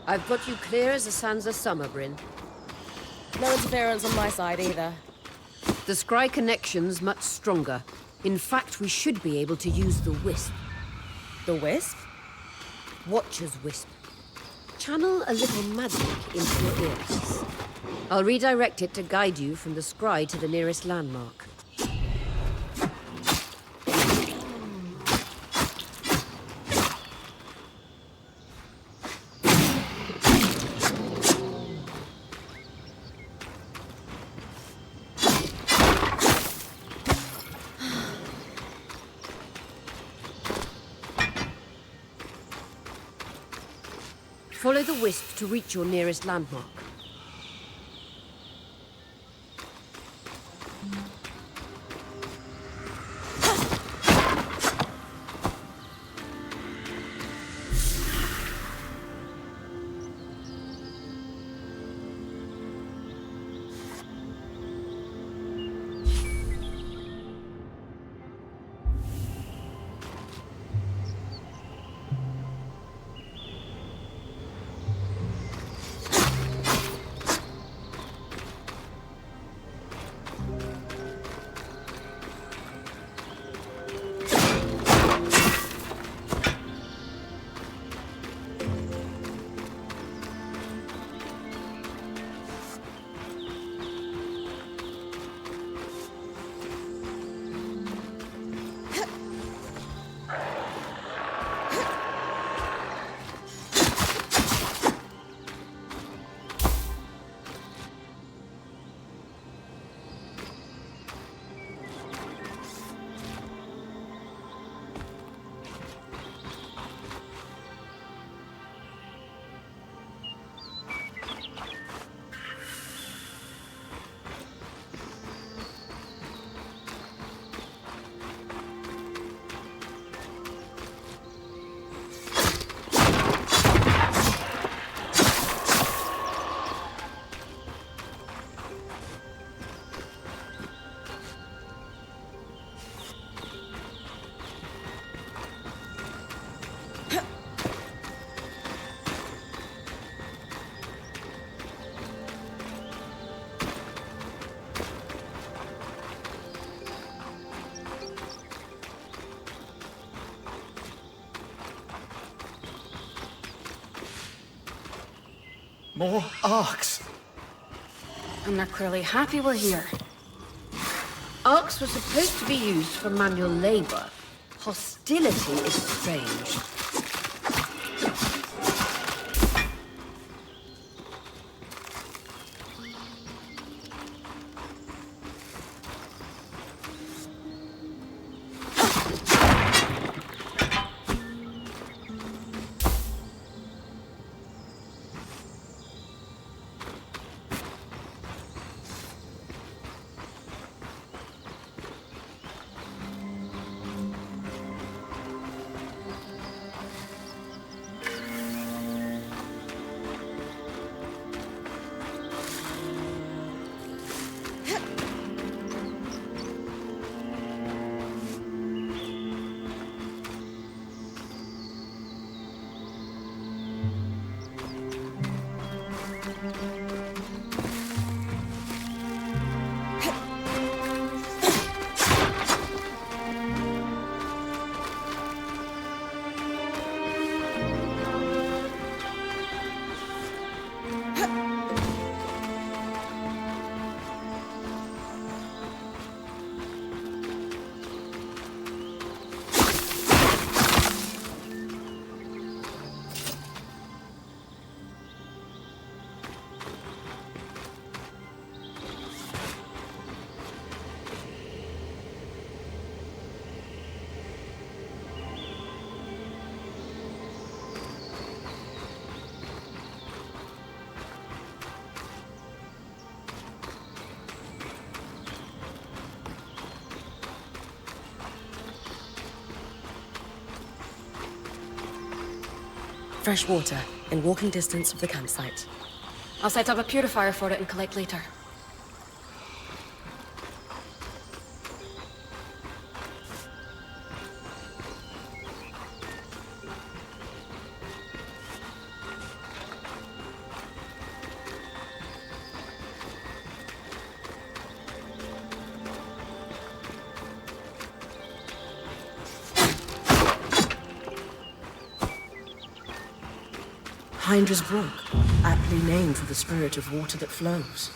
I've got you clear as a Sansa summer, Bryn. No interference on my side either. The scry connection's much stronger. In fact, we should be able to use the Wisp. The Wisp? Watcher's Wisp. Channel a little magic into your earpiece. I'll redirect it to guide you from the scry to the nearest landmark. Follow the Wisp to reach your nearest landmark. More arcs! And they're clearly happy we're here. Arcs were supposed to be used for manual labor. Hostility is strange. Fresh water, in walking distance of the campsite. I'll set up a purifier for it and collect later. Hydra's Brook, aptly named for the spirit of water that flows.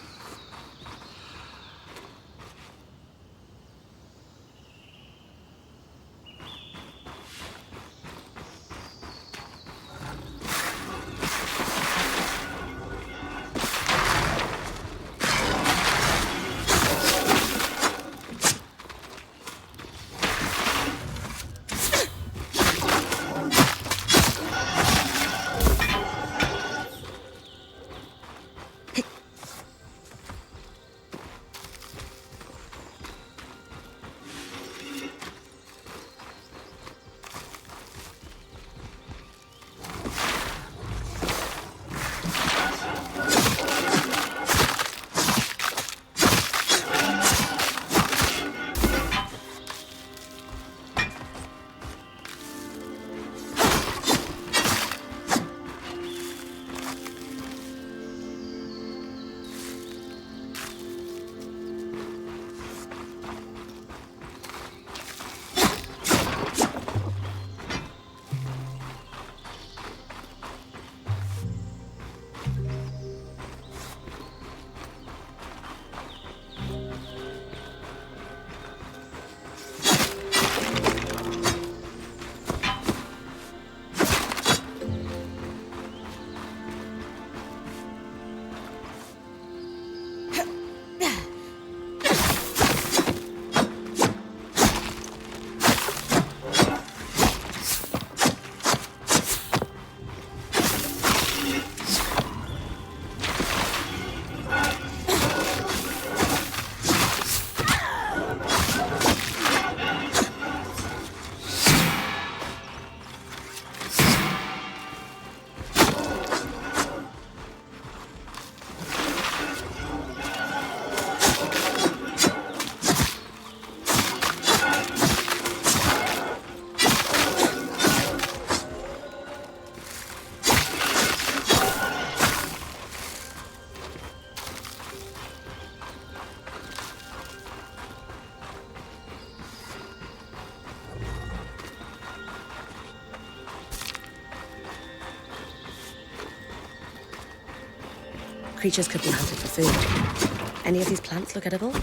Creatures could be hunted for food. Any of these plants look edible?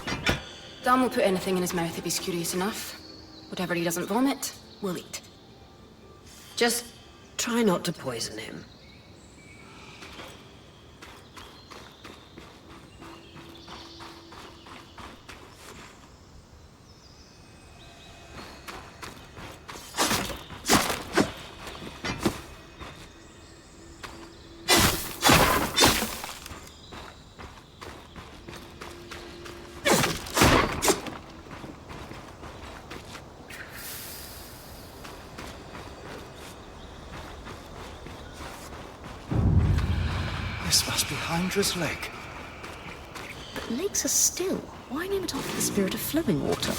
Dan will put anything in his mouth if he's curious enough. Whatever he doesn't vomit, we'll eat. Just try not to poison him. This must be Hydra's lake. But lakes are still. Why name it after the spirit of flowing water?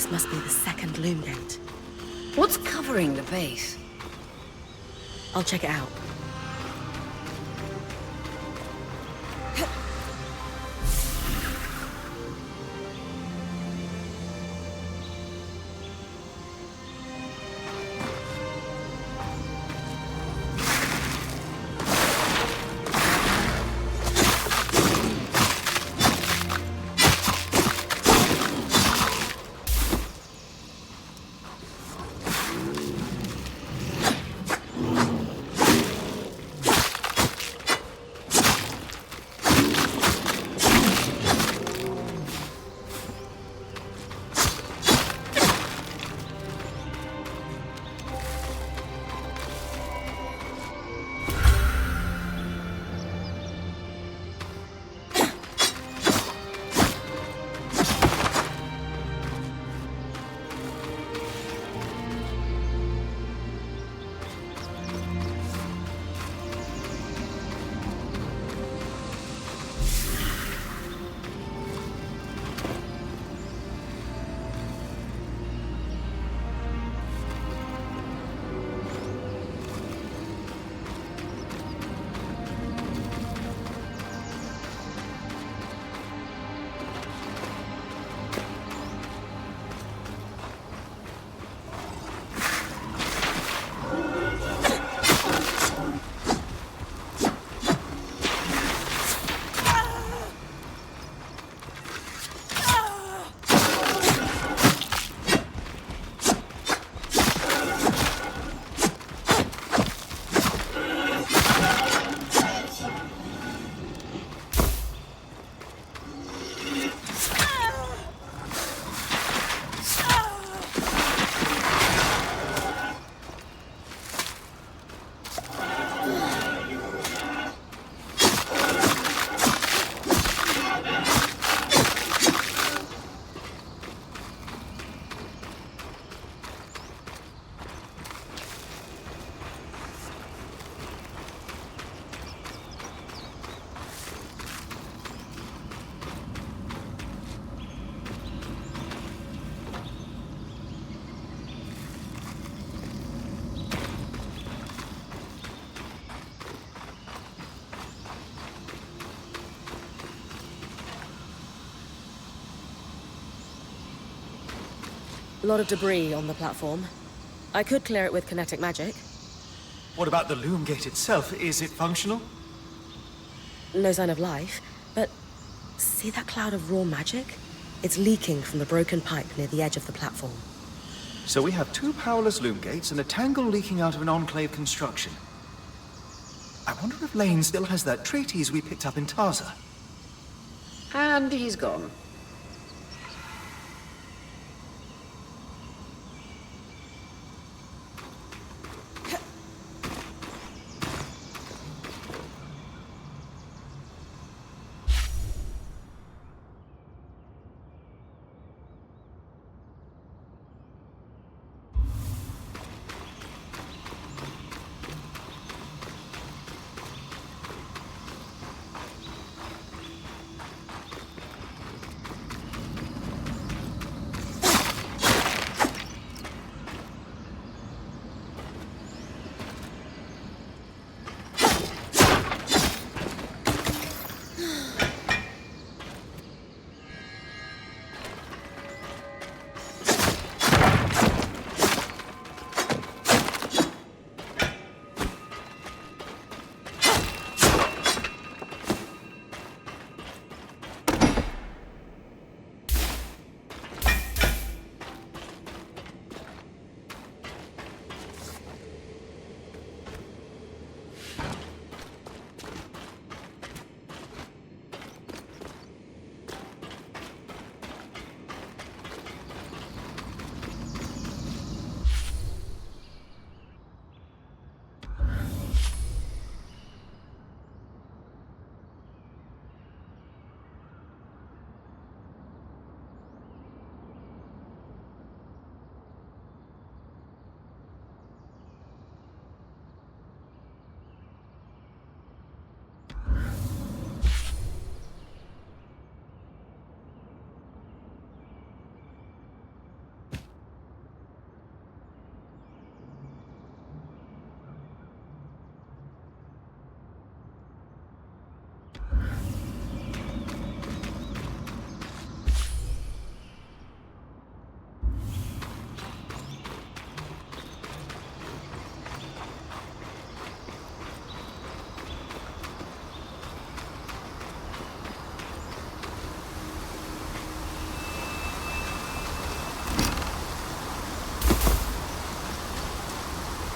This must be the second loom gate. What's covering the base? I'll check it out. A lot of debris on the platform. I could clear it with kinetic magic. What about the loom gate itself? Is it functional? No sign of life, but see that cloud of raw magic? It's leaking from the broken pipe near the edge of the platform. So we have two powerless loom gates and a tangle leaking out of an enclave construction. I wonder if Lane still has that treatise we picked up in Taza. And he's gone.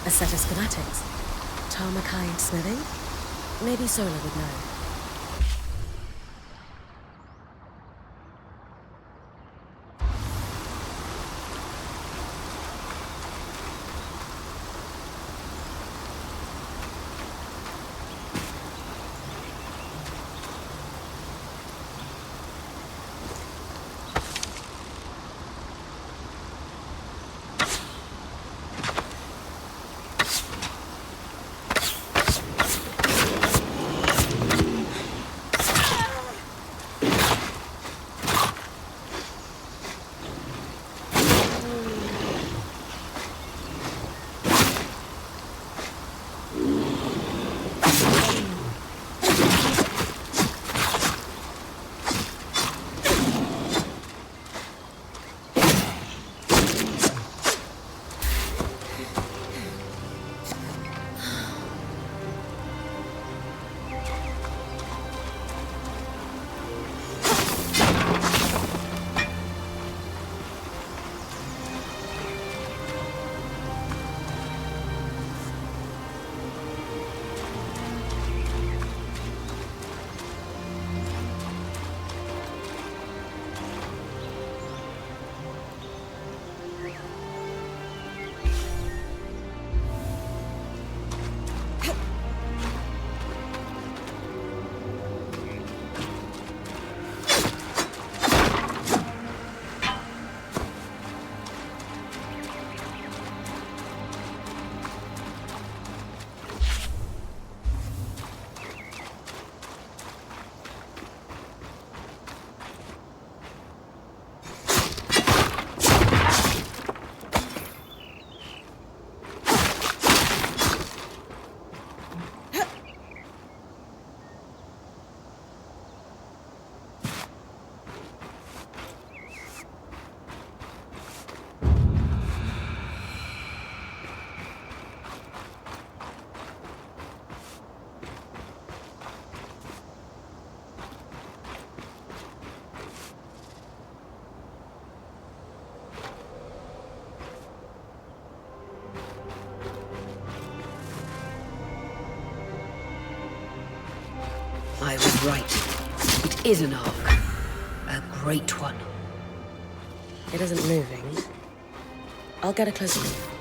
A set of schematics. Tarmacite smithing? Maybe Solar would know. I was right. It is an arc. A great one. It isn't moving. I'll get a closer look.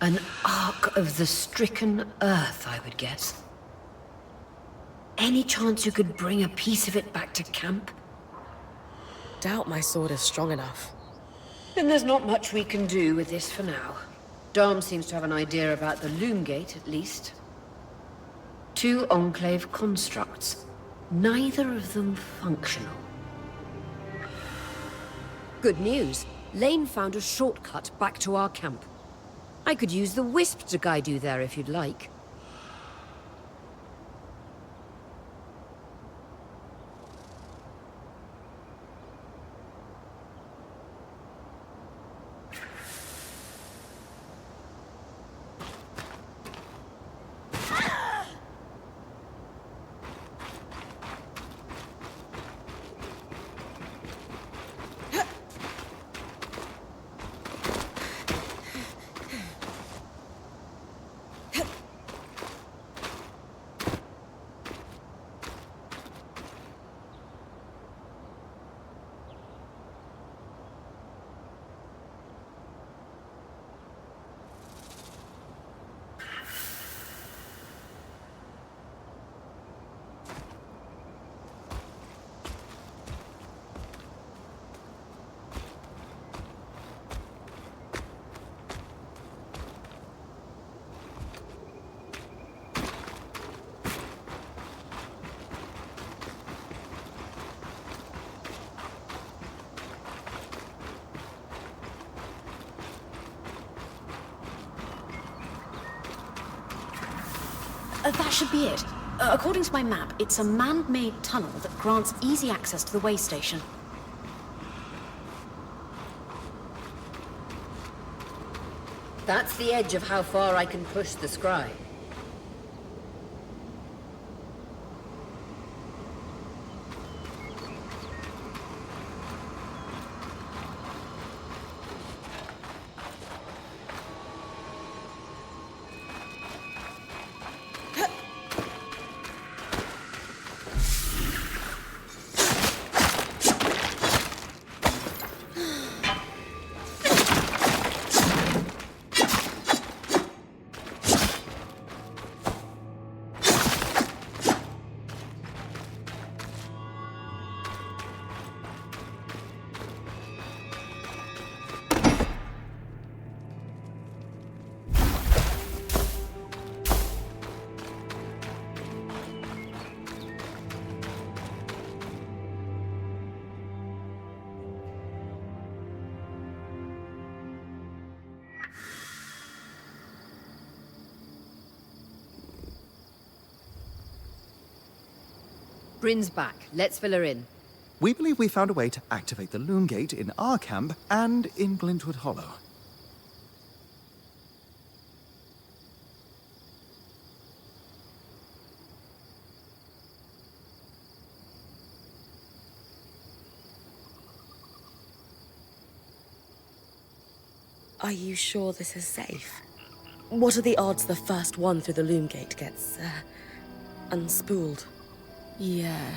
An arc of the stricken earth, I would guess. Any chance you could bring a piece of it back to camp? Doubt my sword is strong enough. Then there's not much we can do with this for now. Dom seems to have an idea about the loom gate, at least. 2 Enclave constructs. Neither of them functional. Good news. Lane found a shortcut back to our camp. I could use the Wisp to guide you there if you'd like. That should be it. According to my map, it's a man-made tunnel that grants easy access to the way station. That's the edge of how far I can push the scry. Bryn's back. Let's fill her in. We believe we found a way to activate the loom gate in our camp and in Glintwood Hollow. Are you sure this is safe? What are the odds the first one through the loom gate gets, unspooled? Yeah.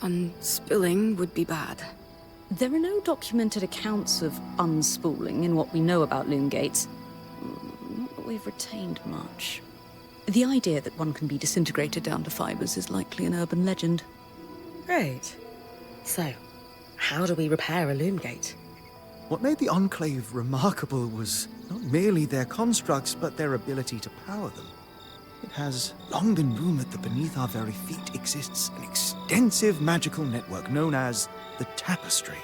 Unspilling would be bad. There are no documented accounts of unspooling in what we know about loom gates. Not that we've retained much. The idea that one can be disintegrated down to fibers is likely an urban legend. Great. So, how do we repair a loom gate? What made the Enclave remarkable was not merely their constructs, but their ability to power them. It has long been rumored that beneath our very feet exists an extensive magical network known as the Tapestry.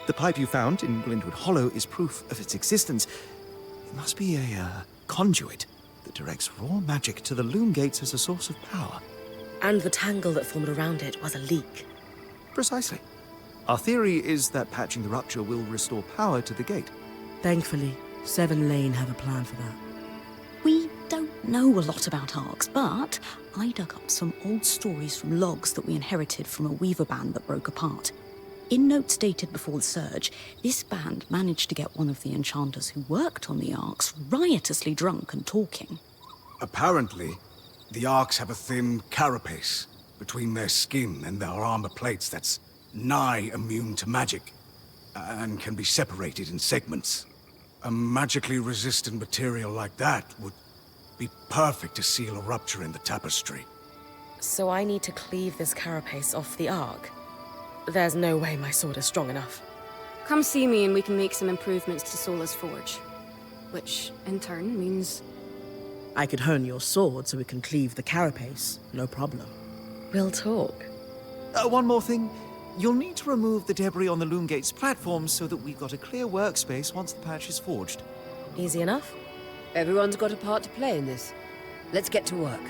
The pipe you found in Glintwood Hollow is proof of its existence. It must be a conduit that directs raw magic to the loom gates as a source of power. And the tangle that formed around it was a leak. Precisely. Our theory is that patching the rupture will restore power to the gate. Thankfully, Seven Lane have a plan for that. We don't know a lot about Arcs, but I dug up some old stories from logs that we inherited from a weaver band that broke apart. In notes dated before the surge, this band managed to get one of the enchanters who worked on the Arcs riotously drunk and talking. Apparently, the Arcs have a thin carapace between their skin and their armor plates that's nigh immune to magic, and can be separated in segments. A magically resistant material like that would be perfect to seal a rupture in the tapestry. So I need to cleave this carapace off the Ark? There's no way my sword is strong enough. Come see me and we can make some improvements to Sola's forge. Which, in turn, means... I could hone your sword so we can cleave the carapace, no problem. We'll talk. One more thing. You'll need to remove the debris on the Loomgate's platform so that we've got a clear workspace once the patch is forged. Easy enough? Everyone's got a part to play in this. Let's get to work.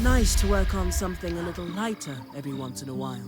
Nice to work on something a little lighter every once in a while.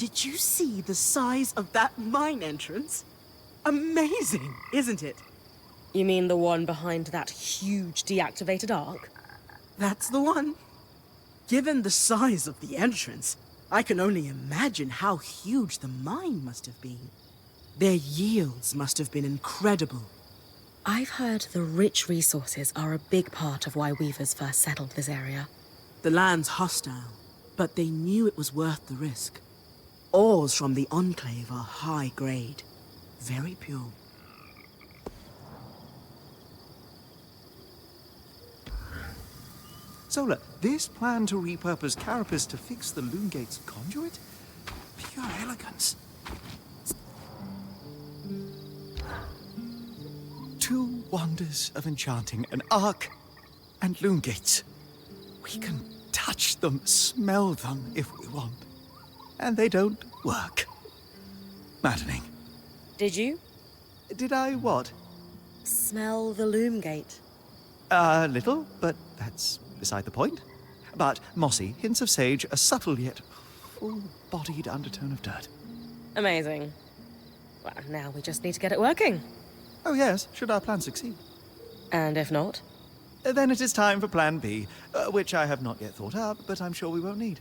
Did you see the size of that mine entrance? Amazing, isn't it? You mean the one behind that huge deactivated arc? That's the one. Given the size of the entrance, I can only imagine how huge the mine must have been. Their yields must have been incredible. I've heard the rich resources are a big part of why Weavers first settled this area. The land's hostile, but they knew it was worth the risk. Ores from the Enclave are high grade, very pure. Zola, this plan to repurpose Carapace to fix the Loomgate's conduit? Pure elegance. Two wonders of enchanting, an arc and Loomgates. We can touch them, smell them if we want. And they don't work. Maddening. Did you? Did I what? Smell the Loomgate. A little, but that's beside the point. But mossy, hints of sage, a subtle yet full-bodied undertone of dirt. Amazing. Well, now we just need to get it working. Oh yes, should our plan succeed. And if not? Then it is time for Plan B, which I have not yet thought up, but I'm sure we won't need.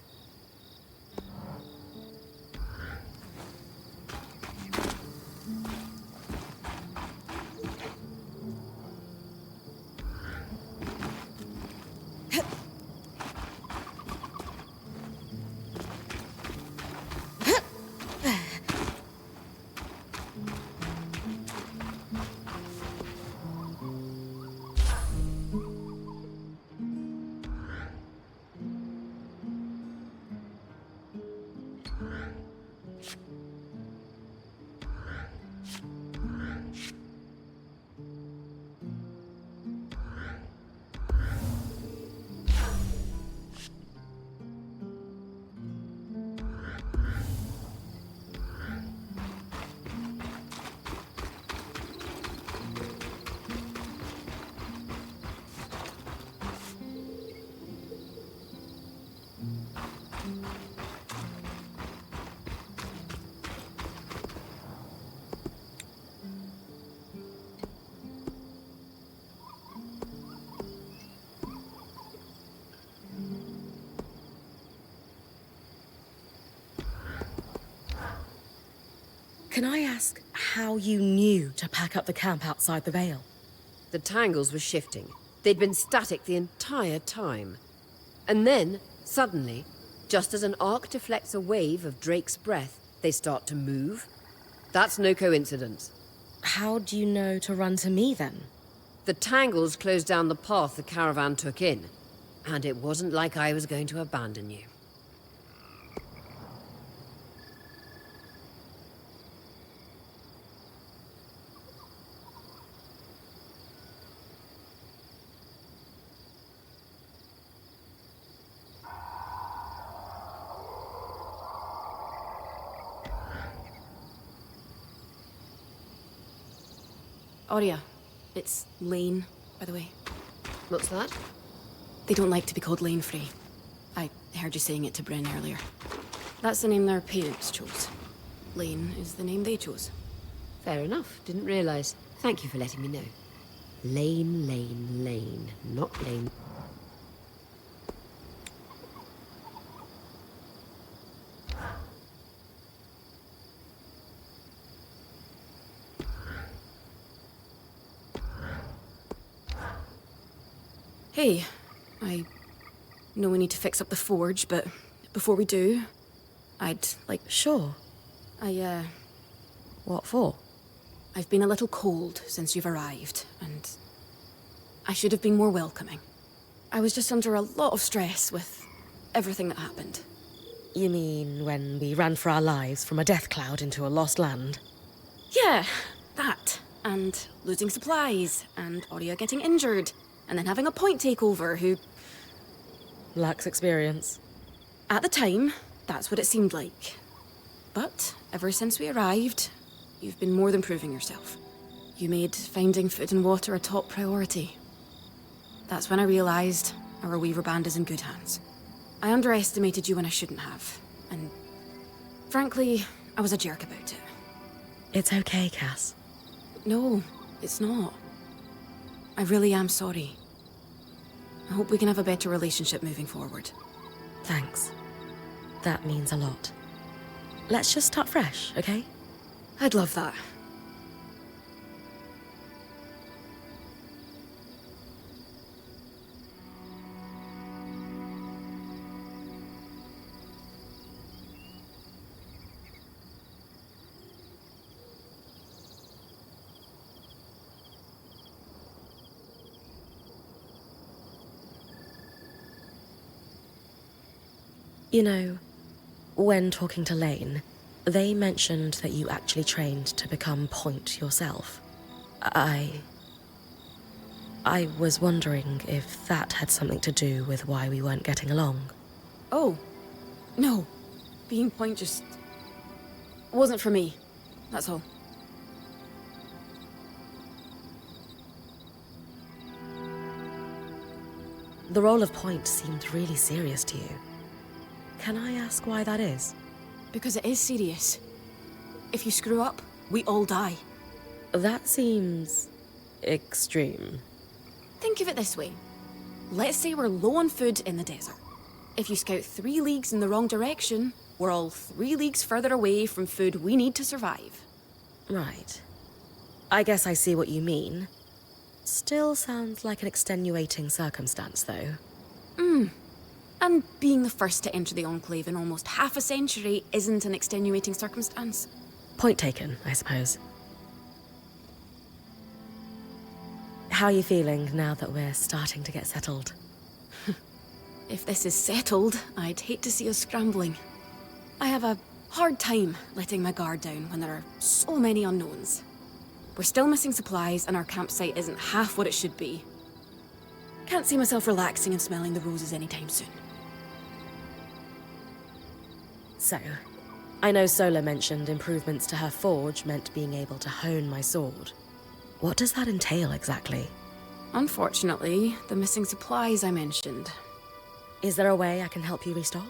Can I ask how you knew to pack up the camp outside the Vale? The tangles were shifting. They'd been static the entire time. And then, suddenly, just as an arc deflects a wave of Drake's breath, they start to move. That's no coincidence. How do you know to run to me, then? The tangles closed down the path the caravan took in. And it wasn't like I was going to abandon you. Aurea. It's Lane, by the way. What's that? They don't like to be called Lane Free. I heard you saying it to Bryn earlier. That's the name their parents chose. Lane is the name they chose. Fair enough. Didn't realize. Thank you for letting me know. Lane, Lane, Lane. Not Lane. Hey, I know we need to fix up the forge, but before we do, I'd like... Sure. What for? I've been a little cold since you've arrived, and I should have been more welcoming. I was just under a lot of stress with everything that happened. You mean when we ran for our lives from a death cloud into a lost land? Yeah, that. And losing supplies, and Aurea getting injured, and then having a point takeover who... Lacks experience. At the time, that's what it seemed like. But ever since we arrived, you've been more than proving yourself. You made finding food and water a top priority. That's when I realized our Weaver band is in good hands. I underestimated you when I shouldn't have, and Frankly, I was a jerk about it. It's okay, Cass. No, it's not. I really am sorry. I hope we can have a better relationship moving forward. Thanks. That means a lot. Let's just start fresh, okay? I'd love that. You know, when talking to Lane, they mentioned that you actually trained to become Point yourself. I was wondering if that had something to do with why we weren't getting along. Oh, no. Being Point just wasn't for me. That's all. The role of Point seemed really serious to you. Can I ask why that is? Because it is serious. If you screw up, we all die. That seems extreme. Think of it this way. Let's say we're low on food in the desert. If you scout 3 leagues in the wrong direction, we're all 3 leagues further away from food we need to survive. Right. I guess I see what you mean. Still sounds like an extenuating circumstance, though. And being the first to enter the Enclave in almost half a century isn't an extenuating circumstance. Point taken, I suppose. How are you feeling now that we're starting to get settled? If this is settled, I'd hate to see us scrambling. I have a hard time letting my guard down when there are so many unknowns. We're still missing supplies and our campsite isn't half what it should be. Can't see myself relaxing and smelling the roses anytime soon. So, I know Sola mentioned improvements to her forge meant being able to hone my sword. What does that entail exactly? Unfortunately, the missing supplies I mentioned. Is there a way I can help you restock?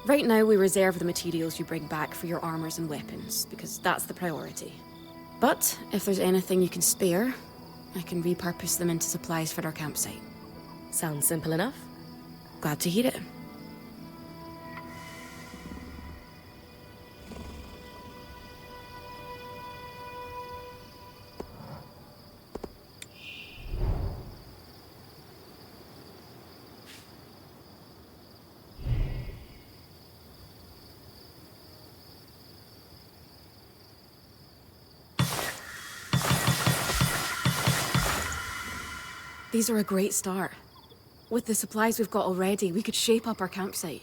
Right now, we reserve the materials you bring back for your armors and weapons, because that's the priority. But if there's anything you can spare, I can repurpose them into supplies for our campsite. Sounds simple enough. Glad to hear it. These are a great start. With the supplies we've got already, we could shape up our campsite.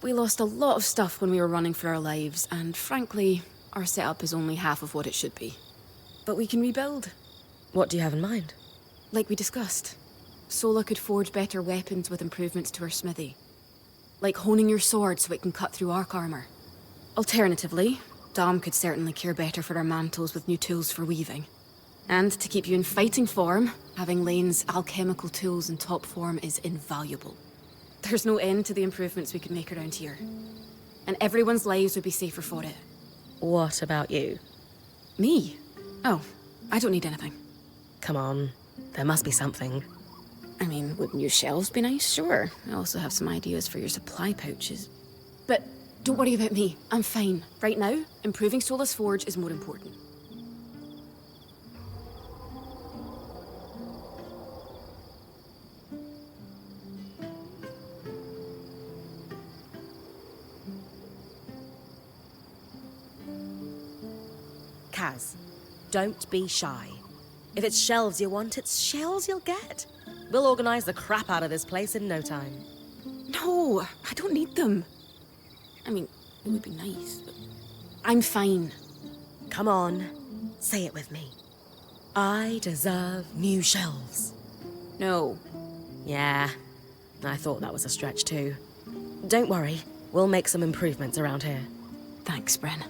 We lost a lot of stuff when we were running for our lives, and frankly, our setup is only half of what it should be. But we can rebuild. What do you have in mind? Like we discussed, Sola could forge better weapons with improvements to her smithy. Like honing your sword so it can cut through arc armor. Alternatively, Dom could certainly care better for our mantles with new tools for weaving. And to keep you in fighting form, having Lane's alchemical tools in top form is invaluable. There's no end to the improvements we could make around here. And everyone's lives would be safer for it. What about you? Me? Oh, I don't need anything. Come on, there must be something. I mean, wouldn't new shelves be nice? Sure. I also have some ideas for your supply pouches. But don't worry about me. I'm fine. Right now, improving Sola's forge is more important. Kaz, don't be shy. If it's shelves you want, it's shelves you'll get. We'll organize the crap out of this place in no time. No, I don't need them. I mean, it would be nice, but I'm fine. Come on, say it with me. I deserve new shelves. No. Yeah, I thought that was a stretch too. Don't worry, we'll make some improvements around here. Thanks, Bren.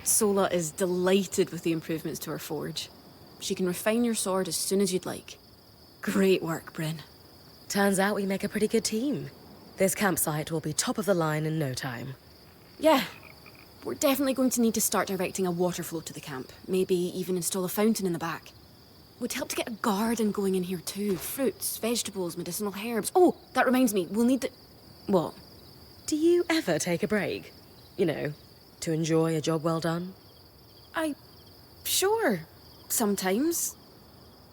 Sola is delighted with the improvements to her forge. She can refine your sword as soon as you'd like. Great work, Bryn. Turns out we make a pretty good team. This campsite will be top of the line in no time. Yeah, we're definitely going to need to start directing a water flow to the camp. Maybe even install a fountain in the back. Would help to get a garden going in here too. Fruits, vegetables, medicinal herbs. Oh, that reminds me, we'll need the... What? Do you ever take a break? You know, to enjoy a job well done? Sure. Sometimes.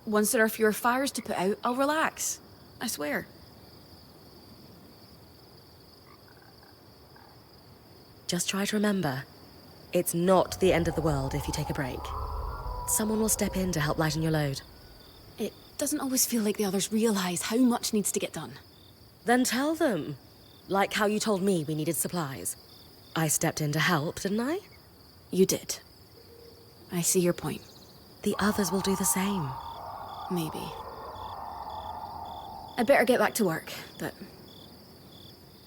Once there are fewer fires to put out, I'll relax. I swear. Just try to remember, it's not the end of the world if you take a break. Someone will step in to help lighten your load. It doesn't always feel like the others realize how much needs to get done. Then tell them. Like how you told me we needed supplies. I stepped in to help, didn't I? You did. I see your point. The others will do the same. Maybe. I'd better get back to work, but...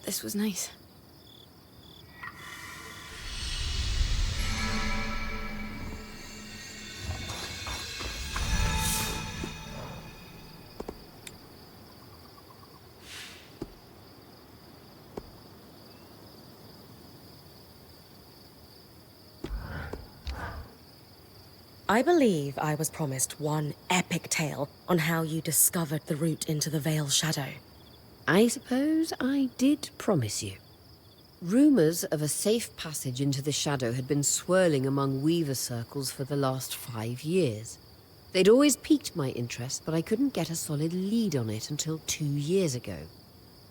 this was nice. I believe I was promised one epic tale on how you discovered the route into the Veil's shadow. I suppose I did promise you. Rumors of a safe passage into the shadow had been swirling among Weaver circles for the last 5 years. They'd always piqued my interest, but I couldn't get a solid lead on it until 2 years ago.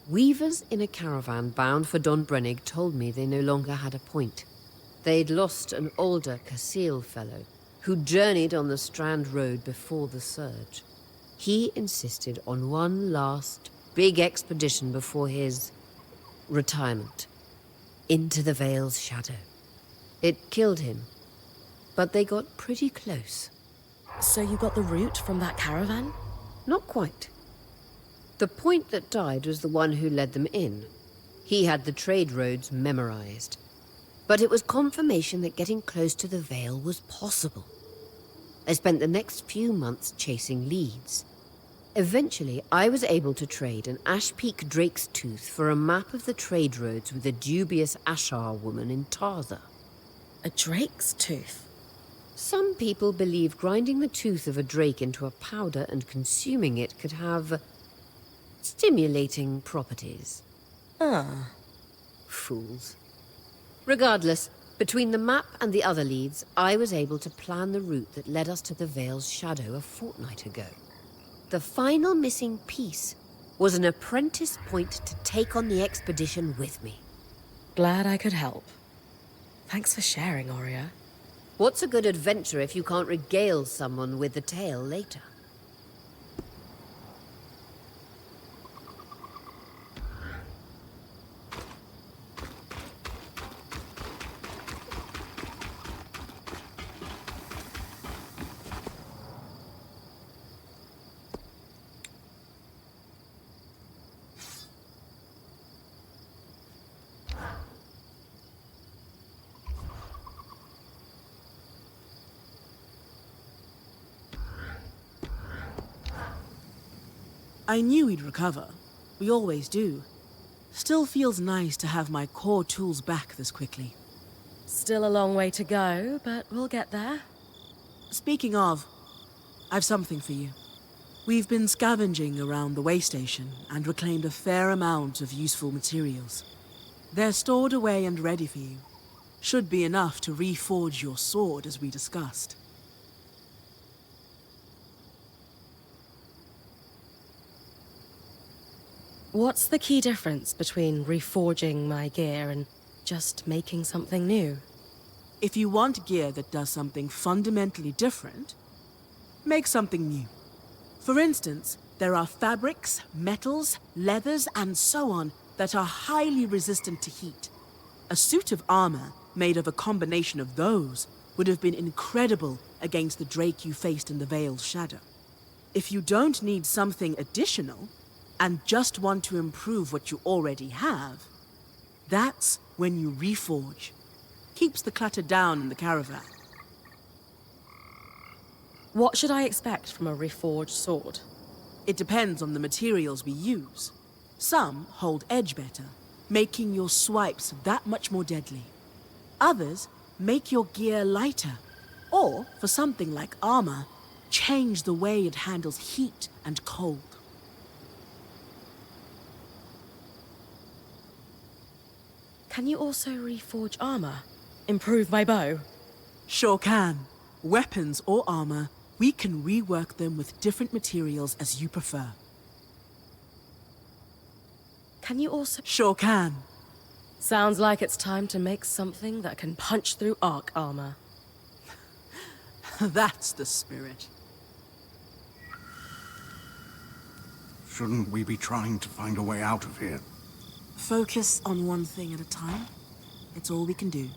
Weavers in a caravan bound for Don Brennig told me they no longer had a point. They'd lost an older Casil fellow who journeyed on the Strand Road before the surge. He insisted on one last big expedition before his retirement, into the Veil's shadow. It killed him, but they got pretty close. So you got the route from that caravan? Not quite. The point that died was the one who led them in. He had the trade roads memorized. But it was confirmation that getting close to the Veil was possible. I spent the next few months chasing leads. Eventually, I was able to trade an Ash Peak Drake's Tooth for a map of the trade roads with a dubious Ashar woman in Tarza. A drake's tooth? Some people believe grinding the tooth of a drake into a powder and consuming it could have stimulating properties. Ah. Fools. Regardless, between the map and the other leads, I was able to plan the route that led us to the Veil's shadow a fortnight ago. The final missing piece was an apprentice point to take on the expedition with me. Glad I could help. Thanks for sharing, Aurea. What's a good adventure if you can't regale someone with the tale later? I knew he'd recover. We always do. Still feels nice to have my core tools back this quickly. Still a long way to go, but we'll get there. Speaking of, I've something for you. We've been scavenging around the way station and reclaimed a fair amount of useful materials. They're stored away and ready for you. Should be enough to reforge your sword as we discussed. What's the key difference between reforging my gear and just making something new? If you want gear that does something fundamentally different, make something new. For instance, there are fabrics, metals, leathers, and so on that are highly resistant to heat. A suit of armor made of a combination of those would have been incredible against the Drake you faced in the Veil's shadow. If you don't need something additional, and just want to improve what you already have, that's when you reforge. Keeps the clutter down in the caravan. What should I expect from a reforged sword? It depends on the materials we use. Some hold edge better, making your swipes that much more deadly. Others make your gear lighter, or, for something like armor, change the way it handles heat and cold. Can you also reforge armor? Improve my bow? Sure can. Weapons or armor, we can rework them with different materials as you prefer. Can you also... Sure can. Sounds like it's time to make something that can punch through arc armor. That's the spirit. Shouldn't we be trying to find a way out of here? Focus on one thing at a time. It's all we can do.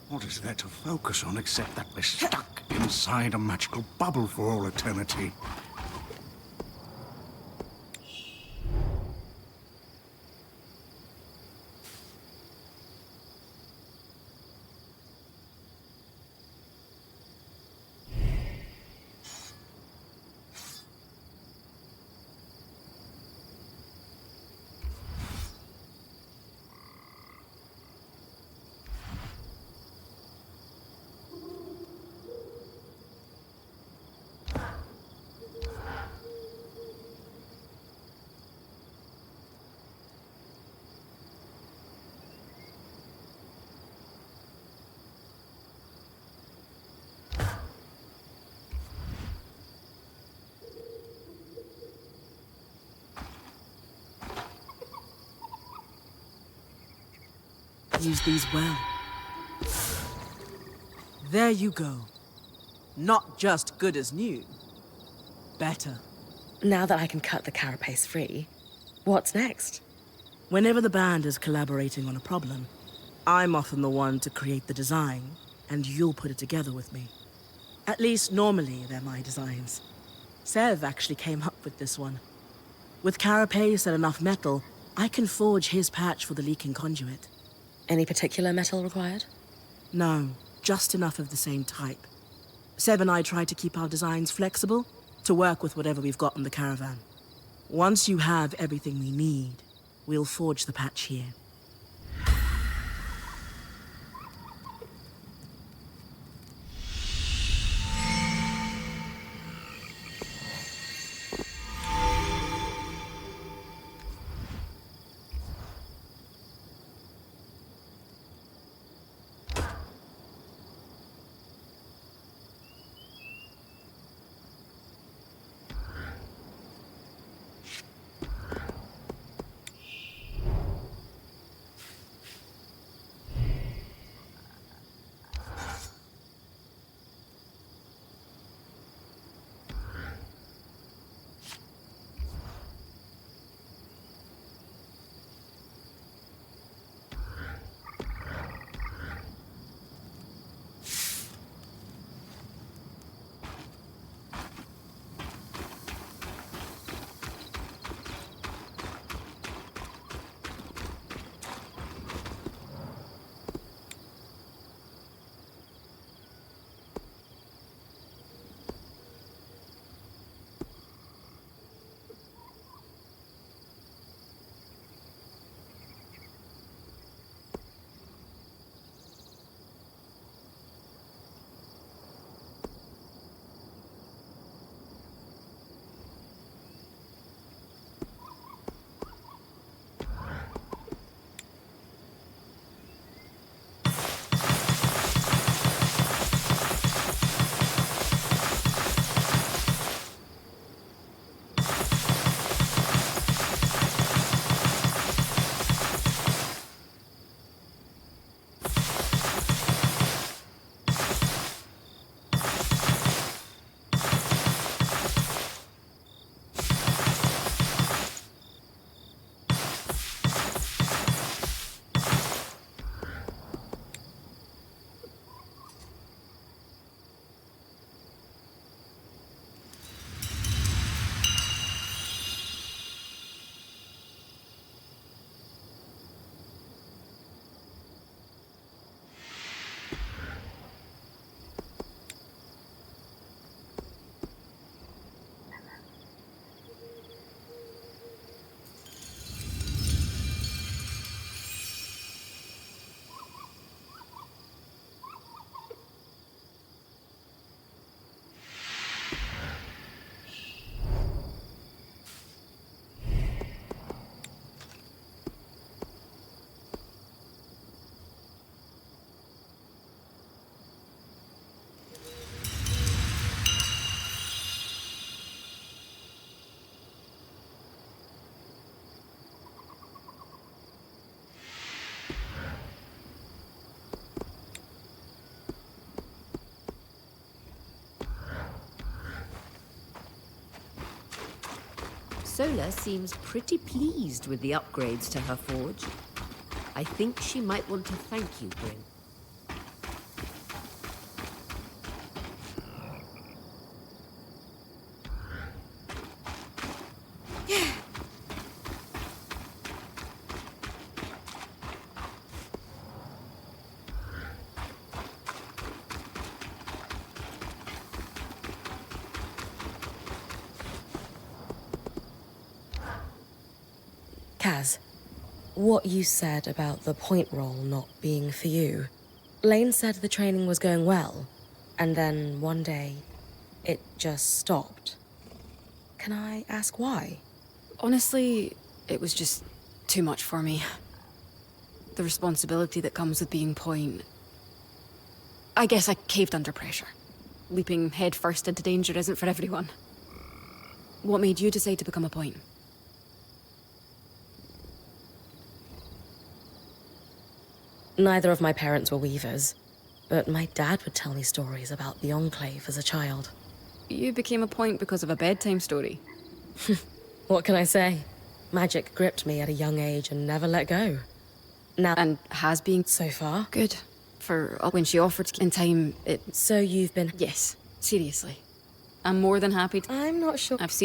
What is there to focus on except that we're stuck inside a magical bubble for all eternity? Use these well. There you go. Not just good as new. Better. Now that I can cut the carapace free, what's next? Whenever the band is collaborating on a problem, I'm often the one to create the design, and you'll put it together with me. At least normally they're my designs. Sev actually came up with this one. With carapace and enough metal, I can forge his patch for the leaking conduit. Any particular metal required? No, just enough of the same type. Seb and I try to keep our designs flexible to work with whatever we've got in the caravan. Once you have everything we need, we'll forge the patch here. Sola seems pretty pleased with the upgrades to her forge. I think she might want to thank you, Bryn. Kaz, what you said about the point roll not being for you. Lane said the training was going well, and then one day, it just stopped. Can I ask why? Honestly, it was just too much for me. The responsibility that comes with being point. I guess I caved under pressure. Leaping headfirst into danger isn't for everyone. What made you decide to become a point? Neither of my parents were weavers, but my dad would tell me stories about the Enclave as a child. You became a point because of a bedtime story. What can I say? Magic gripped me at a young age and never let go. Now, And has been so far. good. For when she offered in time, it... So you've been... Yes, seriously. I'm more than happy to... I'm not sure. I've seen